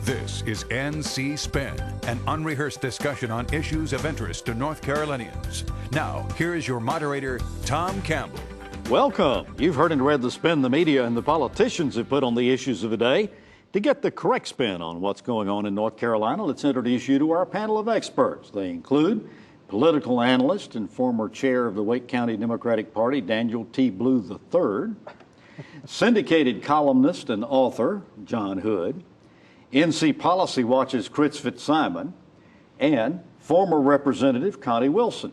This is NC Spin, an unrehearsed discussion on issues of interest to North Carolinians. Now, here is your moderator, Tom Campbell. Welcome. You've heard and read the spin the media and the politicians have put on the issues of the day. To get the correct spin on what's going on in North Carolina, let's introduce you to our panel of experts. They include political analyst and former chair of the Wake County Democratic Party, Daniel T. Blue III, syndicated columnist and author, John Hood, NC Policy Watch's Chris Fitzsimon, and former Representative Connie Wilson.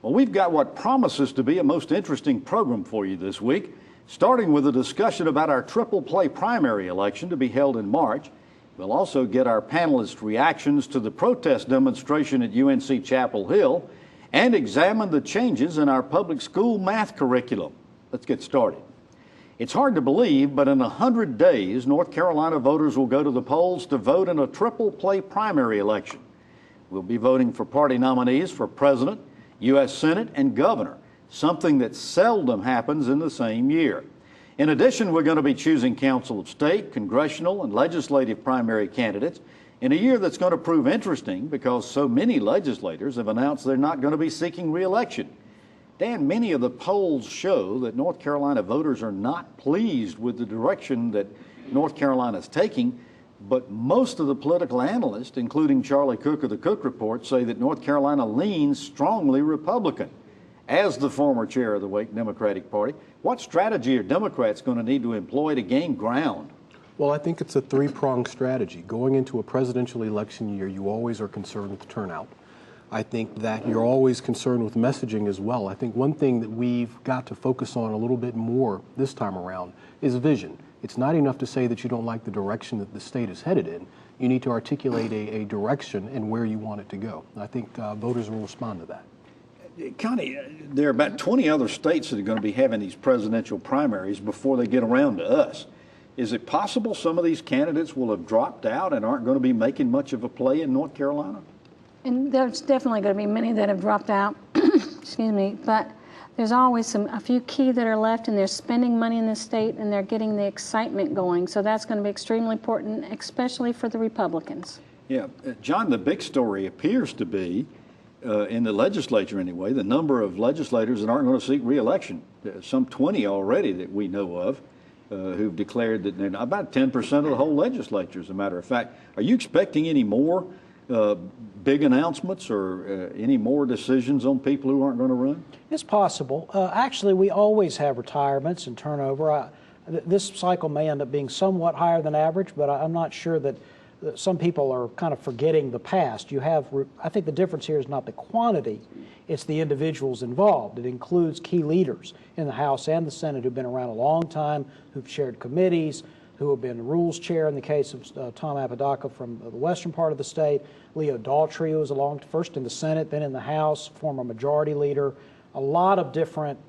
Well, we've got what promises to be a most interesting program for you this week, starting with a discussion about our triple play primary election to be held in March. We'll also get our panelists' reactions to the protest demonstration at UNC Chapel Hill and examine the changes in our public school math curriculum. Let's get started. It's hard to believe, but in 100 days, North Carolina voters will go to the polls to vote in a triple play primary election. We'll be voting for party nominees for president, U.S. Senate, and governor, something that seldom happens in the same year. In addition, we're going to be choosing Council of State, congressional, and legislative primary candidates in a year that's going to prove interesting because so many legislators have announced they're not going to be seeking re-election. Dan, many of the polls show that North Carolina voters are not pleased with the direction that North Carolina is taking, but most of the political analysts, including Charlie Cook of the Cook Report, say that North Carolina leans strongly Republican. As the former chair of the Wake Democratic Party, what strategy are Democrats going to need to employ to gain ground? Well, I think it's a three-pronged strategy. Going into a presidential election year, you always are concerned with turnout. I think that you're always concerned with messaging as well. I think one thing that we've got to focus on a little bit more this time around is vision. It's not enough to say that you don't like the direction that the state is headed in. You need to articulate a direction and where you want it to go. I think voters will respond to that. Connie, there are about 20 other states that are going to be having these presidential primaries before they get around to us. Is it possible some of these candidates will have dropped out and aren't going to be making much of a play in North Carolina? And there's definitely going to be many that have dropped out, excuse me, but there's always a few key that are left, and they're spending money in the state and they're getting the excitement going. So that's going to be extremely important, especially for the Republicans. Yeah, John, the big story appears to be, in the legislature anyway, the number of legislators that aren't going to seek re-election. Some 20 already that we know of who've declared that they're not, about 10% of the whole legislature, as a matter of fact. Are you expecting any more big announcements or any more decisions on people who aren't going to run? It's possible. Actually, we always have retirements and turnover. This cycle may end up being somewhat higher than average, but I'm not sure that some people are kind of forgetting the past. I think the difference here is not the quantity, it's the individuals involved. It includes key leaders in the House and the Senate who've been around a long time, who've chaired committees, who have been rules chair in the case of Tom Apodaca from the western part of the state, Leo Daltrey, who was first in the Senate, then in the House, former majority leader, a lot of different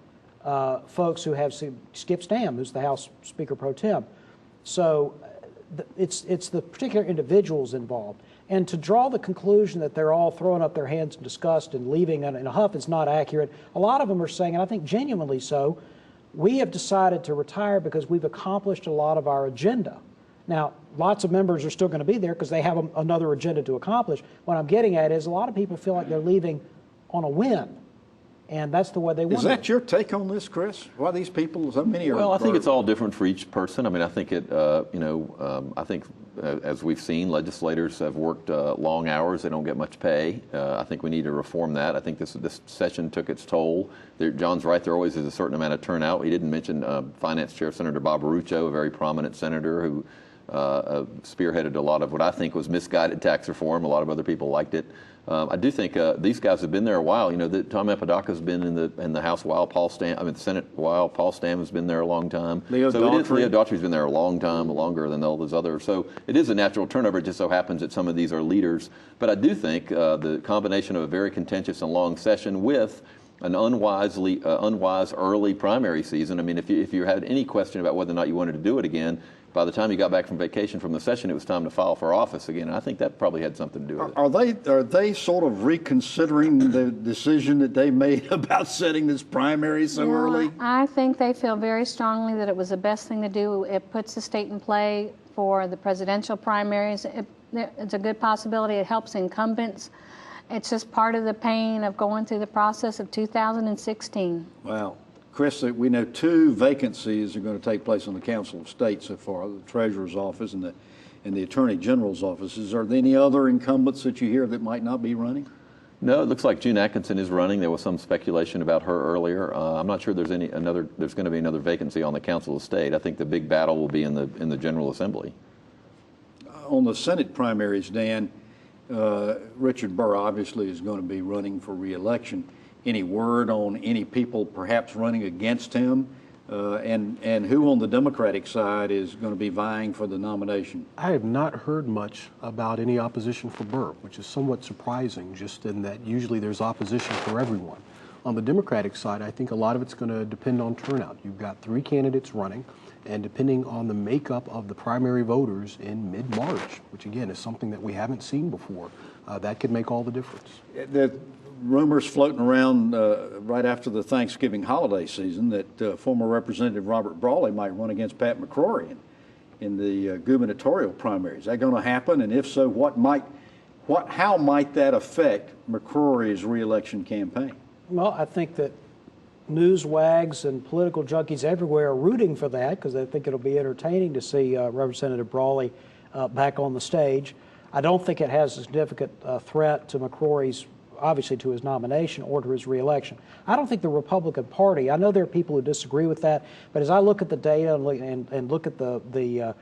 folks who have Skip Stam, who's the House Speaker Pro Tem. So it's the particular individuals involved. And to draw the conclusion that they're all throwing up their hands in disgust and leaving in a huff is not accurate. A lot of them are saying, and I think genuinely so, we have decided to retire because we've accomplished a lot of our agenda. Now, lots of members are still going to be there because they have another agenda to accomplish. What I'm getting at is a lot of people feel like they're leaving on a win, and that's the way they want it. Is that your take on this, Chris? Why these people, so many are... Well, I think it's all different for each person. I mean, I think I think as we've seen, legislators have worked long hours. They don't get much pay. I think we need to reform that. I think this session took its toll. John's right, there always is a certain amount of turnout. He didn't mention Finance Chair Senator Bob Aruccio, a very prominent senator who spearheaded a lot of what I think was misguided tax reform. A lot of other people liked it. I do think these guys have been there a while. You know, Tom Apodaca's been in the House a while. The Senate a while. Paul Stam has been there a long time. Leo Daltrey's been there a long time, longer than all those others. So it is a natural turnover. It just so happens that some of these are leaders. But I do think the combination of a very contentious and long session with an unwise early primary season. I mean, if you had any question about whether or not you wanted to do it again, by the time you got back from vacation from the session, it was time to file for office again. And I think that probably had something to do with it. Are they sort of reconsidering the decision that they made about setting this primary so early? I think they feel very strongly that it was the best thing to do. It puts the state in play for the presidential primaries. It's a good possibility. It helps incumbents. It's just part of the pain of going through the process of 2016. Wow. Chris, we know 2 vacancies are going to take place on the Council of State so far, the Treasurer's Office and the Attorney General's offices. Are there any other incumbents that you hear that might not be running? No, it looks like June Atkinson is running. There was some speculation about her earlier. I'm not sure there's going to be another vacancy on the Council of State. I think the big battle will be in the General Assembly. On the Senate primaries, Dan, Richard Burr obviously is going to be running for re-election. Any word on any people perhaps running against him? And who on the Democratic side is going to be vying for the nomination? I have not heard much about any opposition for Burr, which is somewhat surprising, just in that usually there's opposition for everyone. On the Democratic side, I think a lot of it's going to depend on turnout. You've got 3 candidates running, and depending on the makeup of the primary voters in mid-March, which again is something that we haven't seen before, that could make all the difference. The rumors floating around right after the Thanksgiving holiday season that former Representative Robert Brawley might run against Pat McCrory in the gubernatorial primary. Is that going to happen? And if so, how might that affect McCrory's re-election campaign? Well, I think that newswags and political junkies everywhere are rooting for that because they think it'll be entertaining to see Representative Brawley back on the stage. I don't think it has a significant threat to McCrory's, obviously to his nomination or to his reelection. I don't think the Republican Party, I know there are people who disagree with that, but as I look at the data and look at the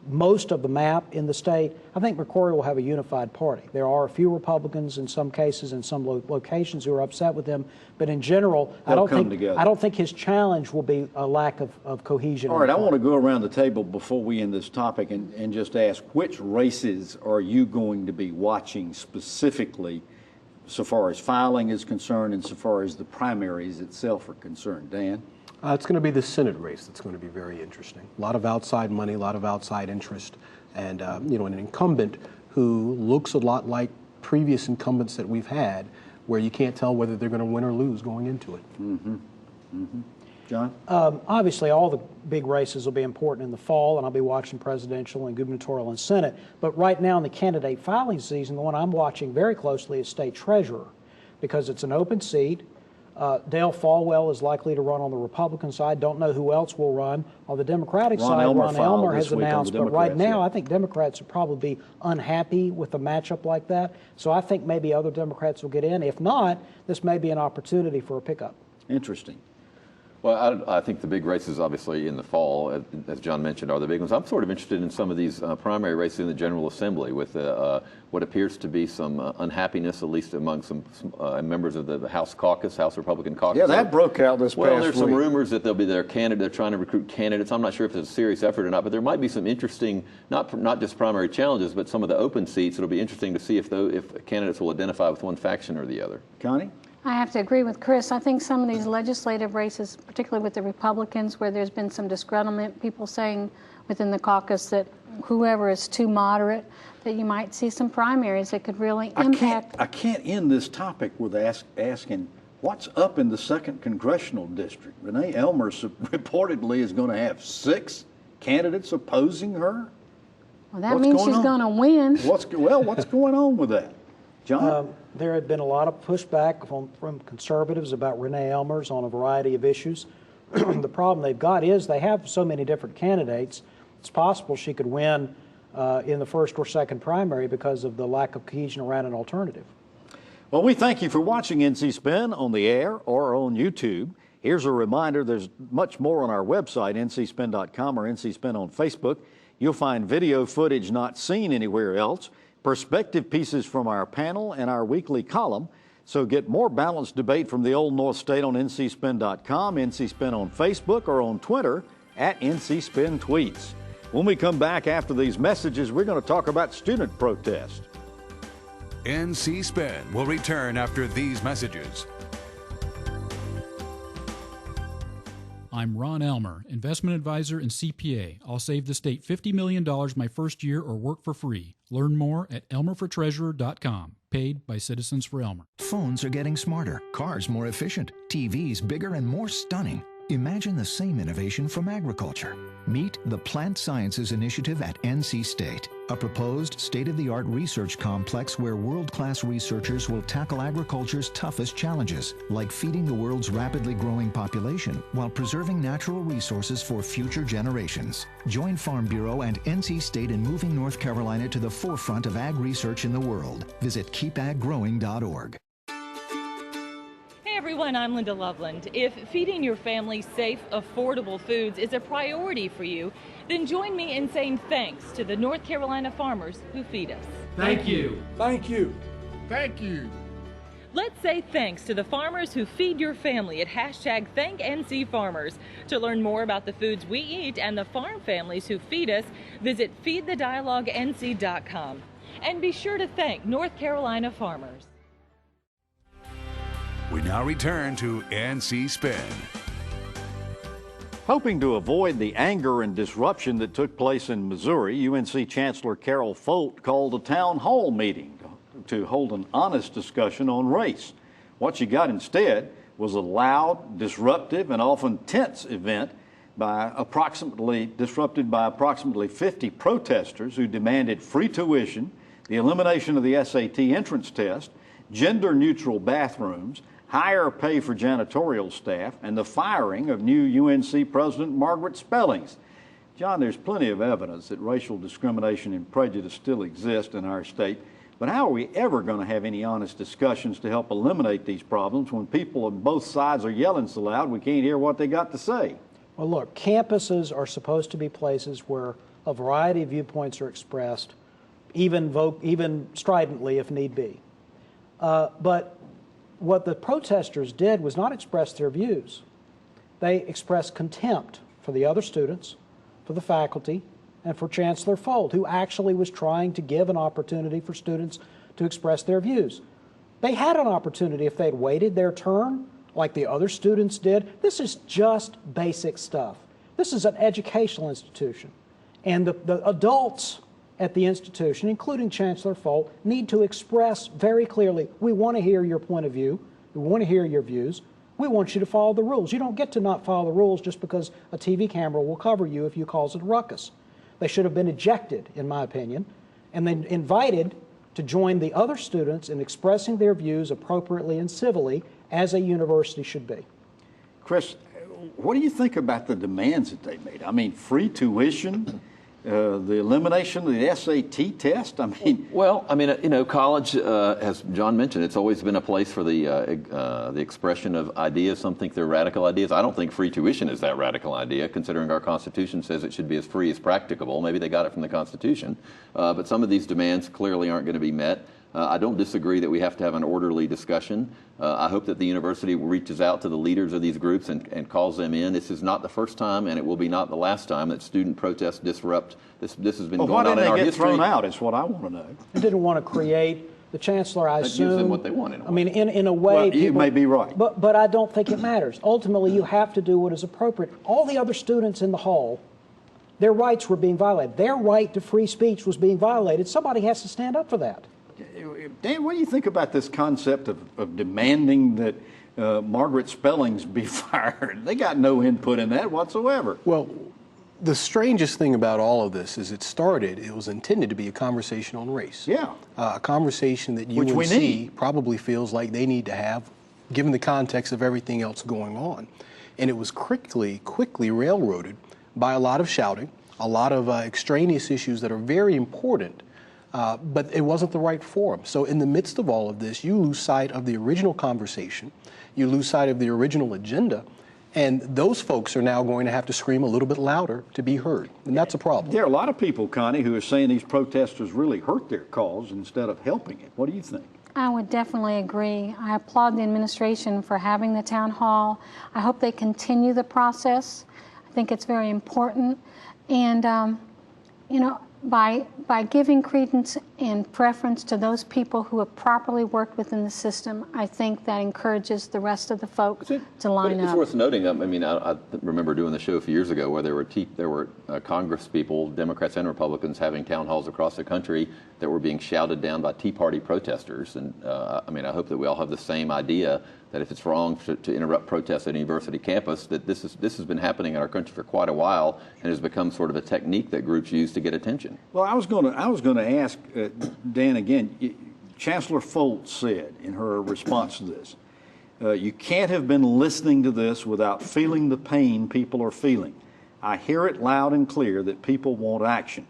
most of the map in the state, I think McCrory will have a unified party. There are a few Republicans in some cases in some locations who are upset with him, but in general, I don't think his challenge will be a lack of cohesion. All right, I want to go around the table before we end this topic and just ask, which races are you going to be watching specifically so far as filing is concerned and so far as the primaries itself are concerned? Dan? It's going to be the Senate race that's going to be very interesting. A lot of outside money, a lot of outside interest, and an incumbent who looks a lot like previous incumbents that we've had, where you can't tell whether they're going to win or lose going into it. Mm-hmm. Mm-hmm. John? Obviously, all the big races will be important in the fall, and I'll be watching presidential and gubernatorial and Senate. But right now in the candidate filing season, the one I'm watching very closely is state treasurer, because it's an open seat. Dale Falwell is likely to run on the Republican side. Don't know who else will run. On the Democratic side, Ron Elmer has announced. But right now, I think Democrats would probably be unhappy with a matchup like that. So I think maybe other Democrats will get in. If not, this may be an opportunity for a pickup. Interesting. Well, I think the big races, obviously, in the fall, as John mentioned, are the big ones. I'm sort of interested in some of these primary races in the General Assembly with what appears to be some unhappiness, at least among some members of the House caucus, House Republican caucus. Yeah, that broke out this past week. Well, there's some rumors that they'll be their candidate. They're trying to recruit candidates. I'm not sure if it's a serious effort or not, but there might be some interesting, not just primary challenges, but some of the open seats. It'll be interesting to see if candidates will identify with one faction or the other. Connie? I have to agree with Chris. I think some of these legislative races, particularly with the Republicans, where there's been some disgruntlement, people saying within the caucus that whoever is too moderate, that you might see some primaries that could really impact. I can't end this topic with asking what's up in the 2nd Congressional District. Renee Elmer reportedly is going to have 6 candidates opposing her. Well, that means she's going to win. What's going on with that? John? There had been a lot of pushback from conservatives about Renee Elmer's on a variety of issues. The problem they've got is they have so many different candidates. It's possible she could win in the 1st or 2nd primary because of the lack of cohesion around an alternative. Well, we thank you for watching NC Spin on the air or on YouTube. Here's a reminder, there's much more on our website, ncspin.com or NC Spin on Facebook. You'll find video footage not seen anywhere else, perspective pieces from our panel, and our weekly column. So get more balanced debate from the Old North State on ncspin.com, NCSpin on Facebook, or on Twitter at NCSpinTweets. When we come back after these messages, we're going to talk about student protest. NC Spin will return after these messages. I'm Ron Elmer, investment advisor and CPA. I'll save the state $50 million my first year or work for free. Learn more at elmerfortreasurer.com. Paid by Citizens for Elmer. Phones are getting smarter, cars more efficient, TVs bigger and more stunning. Imagine the same innovation from agriculture. Meet the Plant Sciences Initiative at NC State, a proposed state-of-the-art research complex where world-class researchers will tackle agriculture's toughest challenges, like feeding the world's rapidly growing population while preserving natural resources for future generations. Join Farm Bureau and NC State in moving North Carolina to the forefront of ag research in the world. Visit keepaggrowing.org. Hey everyone, I'm Linda Loveland. If feeding your family safe, affordable foods is a priority for you, then join me in saying thanks to the North Carolina farmers who feed us. Thank you. Thank you. Thank you. Let's say thanks to the farmers who feed your family at #ThankNCFarmers. To learn more about the foods we eat and the farm families who feed us, visit feedthedialoguenc.com. And be sure to thank North Carolina farmers. We now return to NC Spin. Hoping to avoid the anger and disruption that took place in Missouri, UNC Chancellor Carol Folt called a town hall meeting to hold an honest discussion on race. What she got instead was a loud, disruptive, and often tense event disrupted by approximately 50 protesters who demanded free tuition, the elimination of the SAT entrance test, gender-neutral bathrooms, higher pay for janitorial staff, and the firing of new UNC President Margaret Spellings. John, there's plenty of evidence that racial discrimination and prejudice still exist in our state, but how are we ever going to have any honest discussions to help eliminate these problems when people on both sides are yelling so loud we can't hear what they got to say? Well, look, campuses are supposed to be places where a variety of viewpoints are expressed, even stridently if need be. But what the protesters did was not express their views. They expressed contempt for the other students, for the faculty, and for Chancellor Folt, who actually was trying to give an opportunity for students to express their views. They had an opportunity if they'd waited their turn, like the other students did. This is just basic stuff. This is an educational institution. And the adults at the institution, including Chancellor Folt, need to express very clearly, we want to hear your point of view, we want to hear your views, we want you to follow the rules. You don't get to not follow the rules just because a TV camera will cover you if you cause it a ruckus. They should have been ejected, in my opinion, and then invited to join the other students in expressing their views appropriately and civilly, as a university should be. Chris, what do you think about the demands that they made? I mean, free tuition, the elimination of the SAT test? I mean, well, I mean, college, as John mentioned, it's always been a place for the expression of ideas. Some think they're radical ideas. I don't think free tuition is that radical idea, considering our Constitution says it should be as free as practicable. Maybe they got it from the Constitution, but some of these demands clearly aren't going to be met. I don't disagree that we have to have an orderly discussion. I hope that the university reaches out to the leaders of these groups and calls them in. This is not the first time, and it will be not the last time, that student protests disrupt. This has been going on in our history. Why didn't they get thrown out is what I want to know. They didn't want to create, the chancellor, I assume. Gives them what they want in a way. I mean, in a way. Well, you may be right. But I don't think it matters. Ultimately, you have to do what is appropriate. All the other students in the hall, their rights were being violated. Their right to free speech was being violated. Somebody has to stand up for that. Dan, what do you think about this concept of demanding that Margaret Spellings be fired? They got no input in that whatsoever. Well, the strangest thing about all of this is it was intended to be a conversation on race. Yeah. A conversation that Which we need. UNC probably feels like they need to have, given the context of everything else going on. And it was quickly railroaded by a lot of shouting, a lot of extraneous issues that are very important. But it wasn't the right forum. So in the midst of all of this, you lose sight of the original conversation, you lose sight of the original agenda, and those folks are now going to have to scream a little bit louder to be heard, and that's a problem. There are a lot of people, Connie, who are saying these protesters really hurt their cause instead of helping it. What do you think? I would definitely agree. I applaud the administration for having the town hall. I hope they continue the process. I think it's very important. And, by giving credence and preference to those people who have properly worked within the system, I think that encourages the rest of the folks to line up. It's worth noting, I mean, I remember doing the show a few years ago where there were Congress people, Democrats and Republicans, having town halls across the country that were being shouted down by Tea Party protesters. And I mean, I hope that we all have the same idea that if it's wrong to interrupt protests at a university campus, that this has been happening in our country for quite a while and has become sort of a technique that groups use to get attention. Well, I was going to ask Dan again. Chancellor Foltz said in her response to this, you can't have been listening to this without feeling the pain people are feeling. I hear it loud and clear that people want action.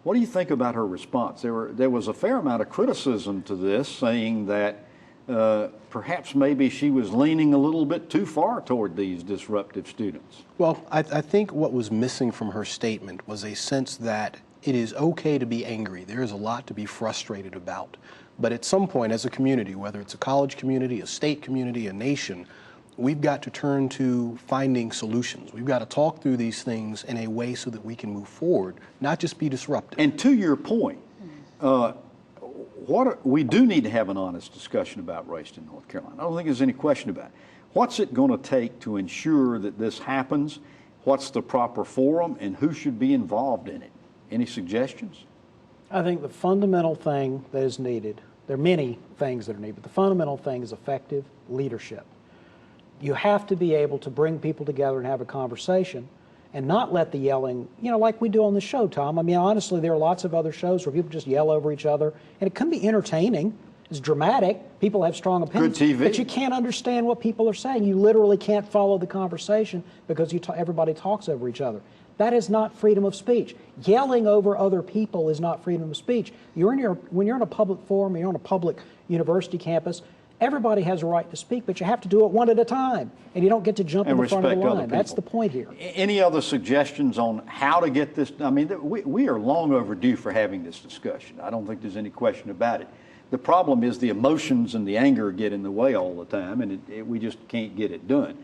What do you think about her response? There was a fair amount of criticism to this, saying that perhaps maybe she was leaning a little bit too far toward these disruptive students. Well, I think what was missing from her statement was a sense that it is okay to be angry. There is a lot to be frustrated about. But at some point as a community, whether it's a college community, a state community, a nation, we've got to turn to finding solutions. We've got to talk through these things in a way so that we can move forward, not just be disruptive. And to your point, we do need to have an honest discussion about race in North Carolina. I don't think there's any question about it. What's it going to take to ensure that this happens? What's the proper forum, and who should be involved in it? Any suggestions? I think the fundamental thing that is needed, there are many things that are needed, but the fundamental thing is effective leadership. You have to be able to bring people together and have a conversation and not let the yelling, like we do on the show, Tom. I mean, honestly, there are lots of other shows where people just yell over each other, and it can be entertaining. It's dramatic. People have strong opinions. Good TV. But you can't understand what people are saying. You literally can't follow the conversation because everybody talks over each other. That is not freedom of speech. Yelling over other people is not freedom of speech. When you're in a public forum, you're on a public university campus, everybody has a right to speak, but you have to do it one at a time, and you don't get to jump in the front of the line. That's the point here. Any other suggestions on how to get this? I mean, we are long overdue for having this discussion. I don't think there's any question about it. The problem is the emotions and the anger get in the way all the time, and we just can't get it done.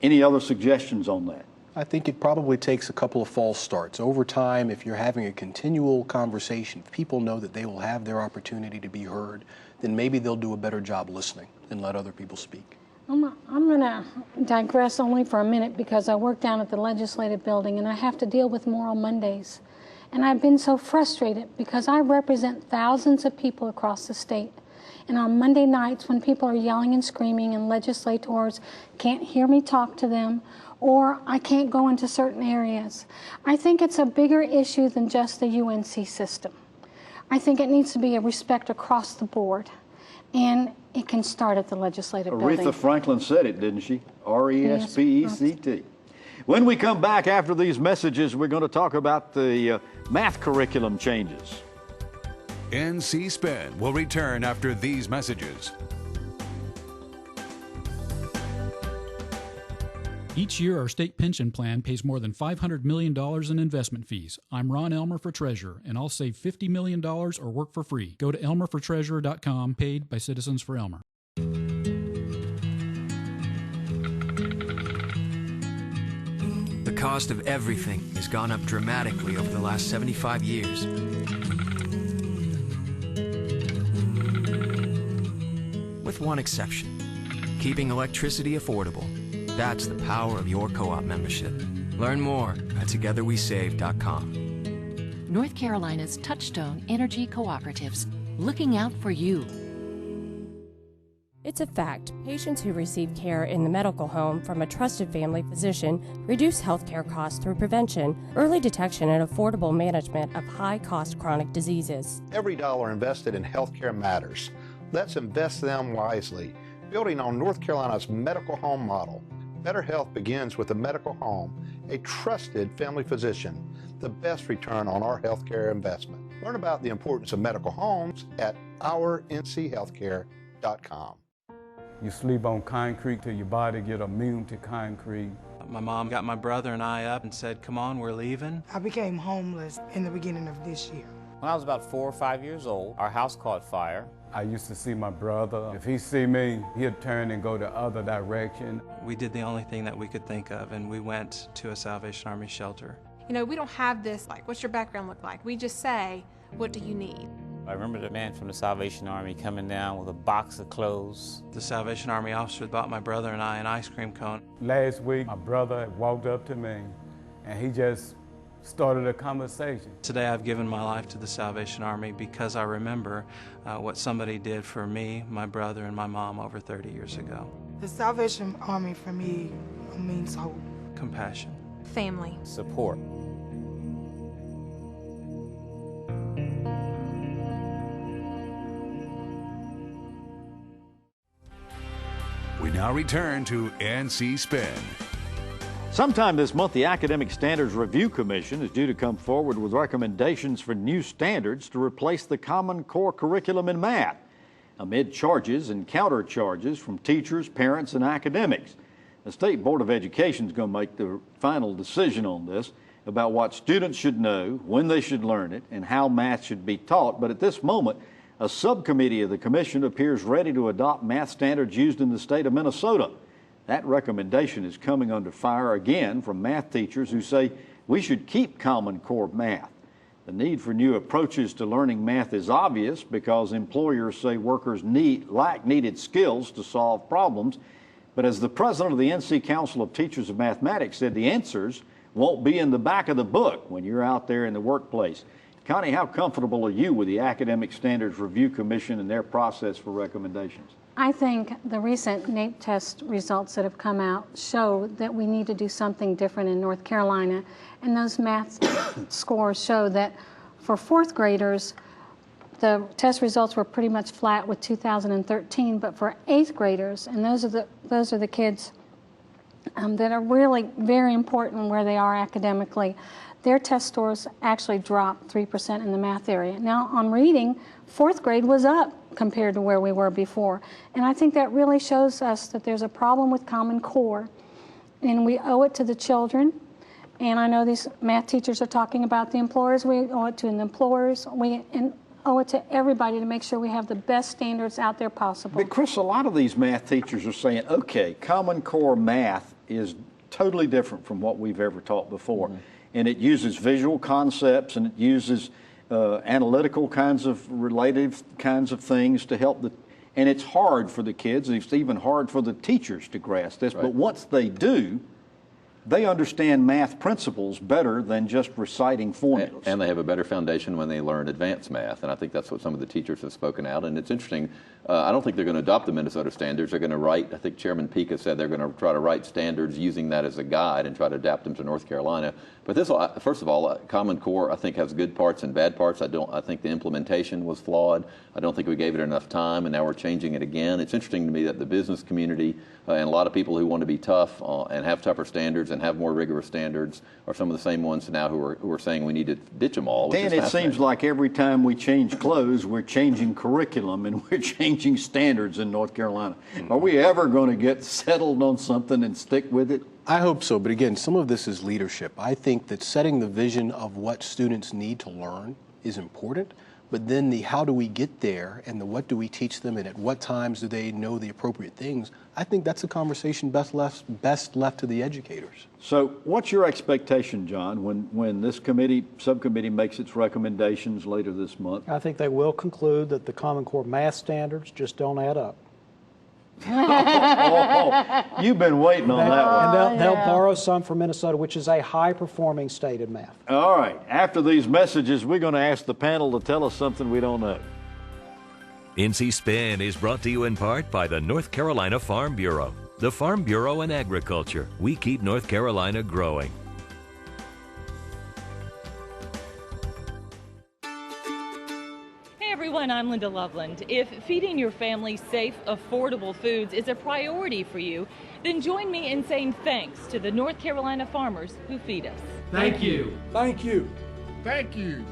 Any other suggestions on that? I think it probably takes a couple of false starts. Over time, if you're having a continual conversation, if people know that they will have their opportunity to be heard, then maybe they'll do a better job listening and let other people speak. I'm going to digress only for a minute because I work down at the Legislative building and I have to deal with Moral Mondays. And I've been so frustrated because I represent thousands of people across the state. And on Monday nights when people are yelling and screaming and legislators can't hear me talk to them, or I can't go into certain areas, I think it's a bigger issue than just the UNC system. I think it needs to be a respect across the board, and it can start at the Legislative building. Aretha Franklin said it, didn't she? R-E-S-P-E-C-T. When we come back after these messages, we're going to talk about the math curriculum changes. NC Spin will return after these messages. Each year, our state pension plan pays more than $500 million in investment fees. I'm Ron Elmer for Treasurer, and I'll save $50 million or work for free. Go to elmerfortreasurer.com, paid by Citizens for Elmer. The cost of everything has gone up dramatically over the last 75 years. With one exception, keeping electricity affordable. That's the power of your co-op membership. Learn more at togetherwesave.com. North Carolina's Touchstone Energy Cooperatives, looking out for you. It's a fact, patients who receive care in the medical home from a trusted family physician reduce healthcare costs through prevention, early detection, and affordable management of high-cost chronic diseases. Every dollar invested in healthcare matters. Let's invest them wisely, building on North Carolina's medical home model. Better health begins with a medical home, a trusted family physician, the best return on our healthcare investment. Learn about the importance of medical homes at ournchealthcare.com. You sleep on concrete till your body get immune to concrete. My mom got my brother and I up and said, come on, we're leaving. I became homeless in the beginning of this year. When I was about 4 or 5 years old, our house caught fire. I used to see my brother. If he see me, he'd turn and go the other direction. We did the only thing that we could think of, and we went to a Salvation Army shelter. You know, we don't have this, like, what's your background look like? We just say, what do you need? I remember the man from the Salvation Army coming down with a box of clothes. The Salvation Army officer bought my brother and I an ice cream cone. Last week, my brother walked up to me, and he just started a conversation. Today I've given my life to the Salvation Army because I remember what somebody did for me, my brother, and my mom over 30 years ago. The Salvation Army for me means hope. Compassion. Family. Support. We now return to NC Spin. Sometime this month, the Academic Standards Review Commission is due to come forward with recommendations for new standards to replace the Common Core curriculum in math, amid charges and countercharges from teachers, parents, and academics. The State Board of Education is going to make the final decision on this about what students should know, when they should learn it, and how math should be taught. But at this moment, a subcommittee of the commission appears ready to adopt math standards used in the state of Minnesota. That recommendation is coming under fire again from math teachers who say we should keep Common Core math. The need for new approaches to learning math is obvious because employers say workers lack needed skills to solve problems. But as the president of the NC Council of Teachers of Mathematics said, the answers won't be in the back of the book when you're out there in the workplace. Connie, how comfortable are you with the Academic Standards Review Commission and their process for recommendations? I think the recent NAEP test results that have come out show that we need to do something different in North Carolina. And those math scores show that for fourth graders, the test results were pretty much flat with 2013, but for eighth graders, and those are the kids that are really very important where they are academically, their test scores actually dropped 3% in the math area. Now on reading, fourth grade was up compared to where we were before. And I think that really shows us that there's a problem with Common Core, and we owe it to the children. And I know these math teachers are talking about the employers. We owe it to the employers. We owe it to everybody to make sure we have the best standards out there possible. But Chris, a lot of these math teachers are saying, okay, Common Core math is totally different from what we've ever taught before. Mm-hmm. And it uses visual concepts, and it uses analytical kinds of relative kinds of things to help and it's hard for the kids, and it's even hard for the teachers to grasp this. Right. But once they do, they understand math principles better than just reciting formulas. And they have a better foundation when they learn advanced math, and I think that's what some of the teachers have spoken out. And it's interesting, I don't think they're going to adopt the Minnesota standards. They're going to write, I think Chairman Pika said they're going to try to write standards using that as a guide and try to adapt them to North Carolina. But this, first of all, Common Core I think has good parts and bad parts. I think the implementation was flawed. I don't think we gave it enough time, and now we're changing it again. It's interesting to me that the business community and a lot of people who want to be tough and have tougher standards and have more rigorous standards are some of the same ones now who are saying we need to ditch them all. Dan, it seems like every time we change clothes, we're changing curriculum and we're changing standards in North Carolina. Mm-hmm. Are we ever going to get settled on something and stick with it? I hope so, but again, some of this is leadership. I think that setting the vision of what students need to learn is important, but then the how do we get there and the what do we teach them and at what times do they know the appropriate things, I think that's a conversation best left to the educators. So what's your expectation, John, when this subcommittee makes its recommendations later this month? I think they will conclude that the Common Core math standards just don't add up. You've been waiting on that one. And they'll borrow some from Minnesota, which is a high-performing state in math. All right. After these messages, we're going to ask the panel to tell us something we don't know. NC Spin is brought to you in part by the North Carolina Farm Bureau. The Farm Bureau and Agriculture. We keep North Carolina growing. Everyone, I'm Linda Loveland. If feeding your family safe, affordable foods is a priority for you, then join me in saying thanks to the North Carolina farmers who feed us. Thank you. Thank you. Thank you.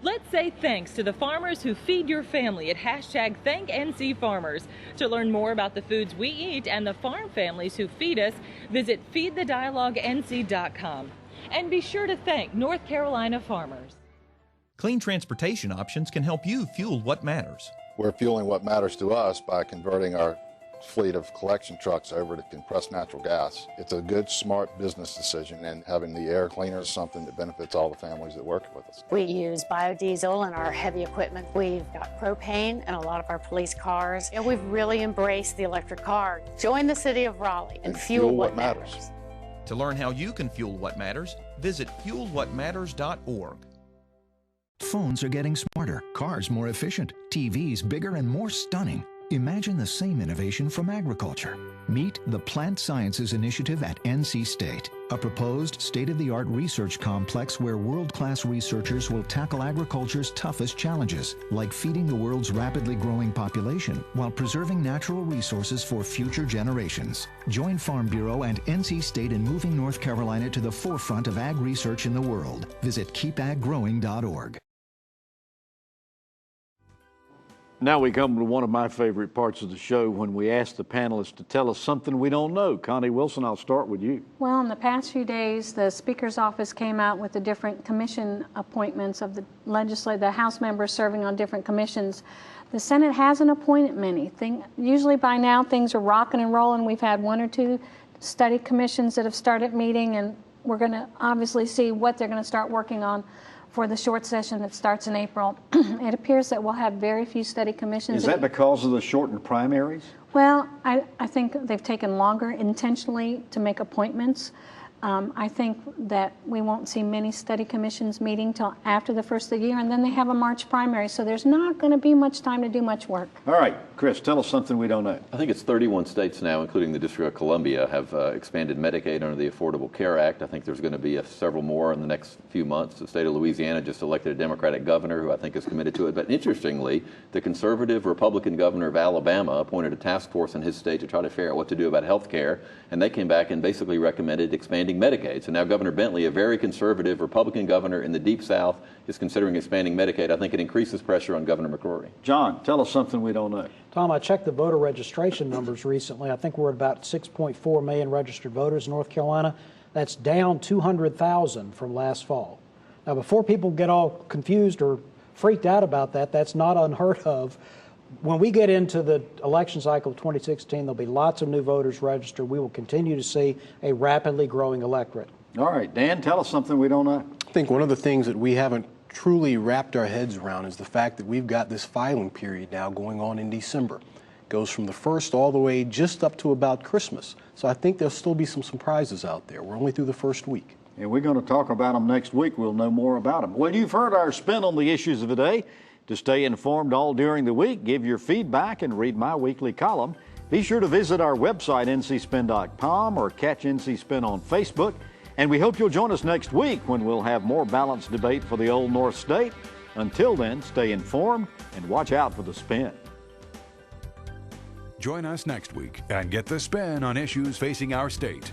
Let's say thanks to the farmers who feed your family at #ThankNCFarmers. To learn more about the foods we eat and the farm families who feed us, visit feedthedialoguenc.com. And be sure to thank North Carolina farmers. Clean transportation options can help you fuel what matters. We're fueling what matters to us by converting our fleet of collection trucks over to compressed natural gas. It's a good, smart business decision, and having the air cleaner is something that benefits all the families that work with us. We use biodiesel in our heavy equipment. We've got propane in a lot of our police cars, and we've really embraced the electric car. Join the City of Raleigh and fuel what matters. To learn how you can fuel what matters, visit fuelwhatmatters.org. Phones are getting smarter, cars more efficient, TVs bigger and more stunning. Imagine the same innovation from agriculture. Meet the Plant Sciences Initiative at NC State, a proposed state-of-the-art research complex where world-class researchers will tackle agriculture's toughest challenges, like feeding the world's rapidly growing population while preserving natural resources for future generations. Join Farm Bureau and NC State in moving North Carolina to the forefront of ag research in the world. Visit keepaggrowing.org. Now we come to one of my favorite parts of the show when we ask the panelists to tell us something we don't know. Connie Wilson, I'll start with you. Well, in the past few days, the Speaker's office came out with the different commission appointments of the legislature, the House members serving on different commissions. The Senate hasn't appointed many. Usually by now things are rocking and rolling. We've had one or two study commissions that have started meeting, and we're going to obviously see what they're going to start working on for the short session that starts in April. It appears that we'll have very few study commissions. Is that because of the shortened primaries? Well, I think they've taken longer intentionally to make appointments. I think that we won't see many study commissions meeting till after the first of the year, and then they have a March primary, so there's not going to be much time to do much work. All right, Chris, tell us something we don't know. I think it's 31 states now, including the District of Columbia, have expanded Medicaid under the Affordable Care Act. I think there's going to be several more in the next few months. The state of Louisiana just elected a Democratic governor who I think is committed to it. But interestingly, the conservative Republican governor of Alabama appointed a task force in his state to try to figure out what to do about health care, and they came back and basically recommended expanding Medicaid. So now Governor Bentley, a very conservative Republican governor in the Deep South, is considering expanding Medicaid. I think it increases pressure on Governor McCrory. John, tell us something we don't know. Tom, I checked the voter registration numbers recently. I think we're at about 6.4 million registered voters in North Carolina. That's down 200,000 from last fall. Now, before people get all confused or freaked out about that, that's not unheard of. When we get into the election cycle of 2016, there'll be lots of new voters registered. We will continue to see a rapidly growing electorate. All right, Dan, tell us something we don't know. I think one of the things that we haven't truly wrapped our heads around is the fact that we've got this filing period now going on in December. It goes from the 1st all the way just up to about Christmas. So I think there'll still be some surprises out there. We're only through the first week. And we're going to talk about them next week. We'll know more about them. Well, you've heard our spin on the issues of the day. To stay informed all during the week, give your feedback, and read my weekly column, be sure to visit our website, ncspin.com, or catch NC Spin on Facebook. And we hope you'll join us next week when we'll have more balanced debate for the Old North State. Until then, stay informed and watch out for the spin. Join us next week and get the spin on issues facing our state.